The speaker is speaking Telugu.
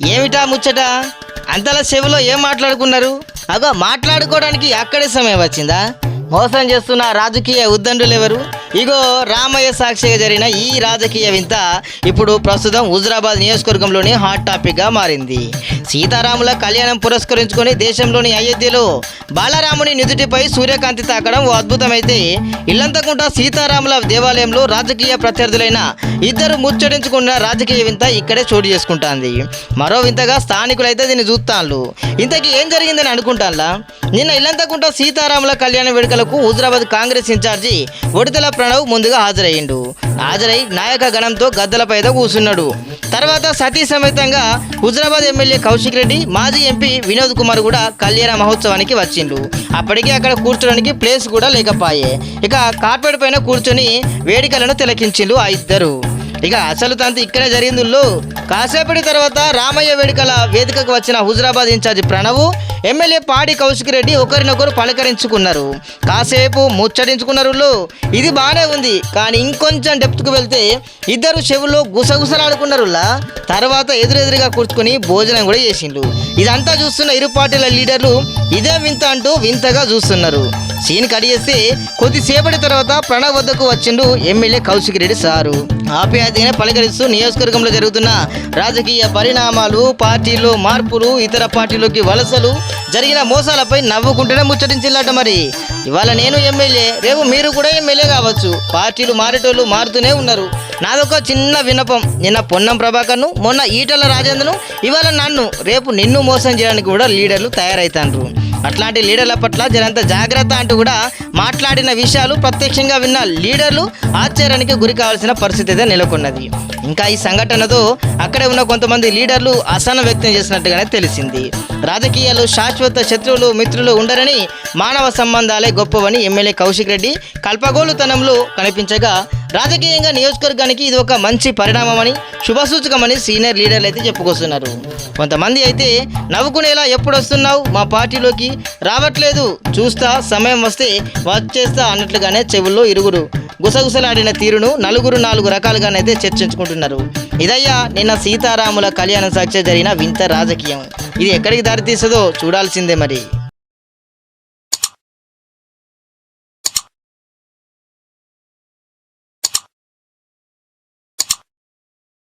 ఏమిటా ముచ్చట? అంతలా చెవిలో ఏం మాట్లాడుకున్నారు? అగో మాట్లాడుకోవడానికి అక్కడే సమయం వచ్చిందా? మోసం చేస్తున్న రాజకీయ ఉద్దండులు ఎవరు? ఇగో రామయ్య సాక్షిగా జరిగిన ఈ రాజకీయ వింత ఇప్పుడు ప్రస్తుతం హుజురాబాద్ నియోజకవర్గంలోని హాట్ టాపిక్గా మారింది. సీతారాముల కళ్యాణం పురస్కరించుకొని దేశంలోని అయోధ్యలో బాలరాముని నుదుటిపై సూర్యకాంతి తాకడం ఓ అద్భుతమైతే, ఇల్లంతకుంట సీతారాముల దేవాలయంలో రాజకీయ ప్రత్యర్థులైన ఇద్దరు ముచ్చటించుకున్న రాజకీయ వింత ఇక్కడే చోటు చేసుకుంటాంది. మరో వింతగా స్థానికులైతే దీన్ని చూస్తాన్లు. ఇంతకీ ఏం జరిగిందని అనుకుంటాన్లా? నిన్న ఇల్లంతకుంట సీతారాముల కళ్యాణ వేడుకలకు హుజురాబాద్ కాంగ్రెస్ ఇన్ఛార్జి ఒడితెల ప్రణవ్ ముందుగా హాజరై నాయక గణంతో గద్దలపై కూర్చున్నాడు. తర్వాత సతీ సమేతంగా హుజురాబాద్ ఎమ్మెల్యే కౌశిక్ రెడ్డి, మాజీ ఎంపీ వినోద్ కుమార్ కూడా కళ్యాణ మహోత్సవానికి వచ్చిండు. అప్పటికే అక్కడ కూర్చోడానికి ప్లేస్ కూడా లేకపోయే. ఇక కార్పెట్ పైన కూర్చొని వేడుకలను తిలకించిండు ఆ ఇద్దరు. ఇక అసలు తంతు ఇక్కడే జరిగిందుల్లో. కాసేపటి తర్వాత రామయ్య వేడుకల వేదికకు వచ్చిన హుజురాబాద్ ఇన్ఛార్జి ప్రణవ్, ఎమ్మెల్యే పాడి కౌశిక్ రెడ్డి ఒకరినొకరు పలకరించుకున్నారు. కాసేపు ముచ్చటించుకున్నారు. ఇది బాగానే ఉంది, కానీ ఇంకొంచెం డెప్త్కు వెళ్తే ఇద్దరు చెవుల్లో గుసగుసలాడుకున్నారులా. తర్వాత ఎదురెదురుగా కూర్చుకొని భోజనం కూడా చేసిండు. ఇదంతా చూస్తున్న ఇరు పార్టీల లీడర్లు ఇదే వింత అంటూ వింతగా చూస్తున్నారు. సీన్ కడిగేస్తే కొద్దిసేపటి తర్వాత ప్రణవ్ వద్దకు వచ్చిండు ఎమ్మెల్యే కౌశిక్ రెడ్డి సారు. ఆప్యాయతగా పలకరిస్తూ నియోజకవర్గంలో జరుగుతున్న రాజకీయ పరిణామాలు, పార్టీలో మార్పులు, ఇతర పార్టీలోకి వలసలు, జరిగిన మోసాలపై నవ్వుకుంటూనే ముచ్చటించిల్లట. మరి ఇవాళ నేను ఎమ్మెల్యే, రేపు మీరు కూడా ఎమ్మెల్యే కావచ్చు. పార్టీలు మారేటోళ్ళు మారుతూనే ఉన్నారు. నాదొక చిన్న విన్నపం, నిన్న పొన్నం ప్రభాకర్ను, మొన్న ఈటల రాజేంద్రను, ఇవాళ నన్ను, రేపు నిన్ను మోసం చేయడానికి కూడా లీడర్లు తయారవుతాండ్రు. అట్లాంటి లీడర్ల పట్ల జరంత జాగ్రత్త అంటూ కూడా మాట్లాడిన విషయాలు ప్రత్యక్షంగా విన్న లీడర్లు ఆశ్చర్యానికి గురి కావాల్సిన పరిస్థితి అయితే నెలకొన్నది. ఇంకా ఈ సంఘటనతో అక్కడే ఉన్న కొంతమంది లీడర్లు అసహనం వ్యక్తం చేసినట్టుగానే తెలిసింది. రాజకీయాలు శాశ్వత శత్రువులు మిత్రులు ఉండరని, మానవ సంబంధాలే గొప్పవని ఎమ్మెల్యే కౌశిక్ రెడ్డి కల్పగోలుతనంలో కనిపించగా, రాజకీయంగా నియోజకవర్గానికి ఇది ఒక మంచి పరిణామమని, శుభసూచకమని సీనియర్ లీడర్లు అయితే చెప్పుకొస్తున్నారు. కొంతమంది అయితే నవ్వుకునేలా ఎప్పుడు వస్తున్నావు, మా పార్టీలోకి రావట్లేదు, చూస్తా, సమయం వస్తే వచ్చేస్తా అన్నట్లుగానే చెవుల్లో ఇరుగురు గుసగుసలాడిన తీరును నలుగురు నాలుగు రకాలుగానైతే చర్చించుకుంటున్నారు. ఇదయ్యా నిన్న సీతారాముల కళ్యాణం సాక్షి జరిగిన వింత రాజకీయం. ఇది ఎక్కడికి దారితీస్తుందో చూడాల్సిందే మరి.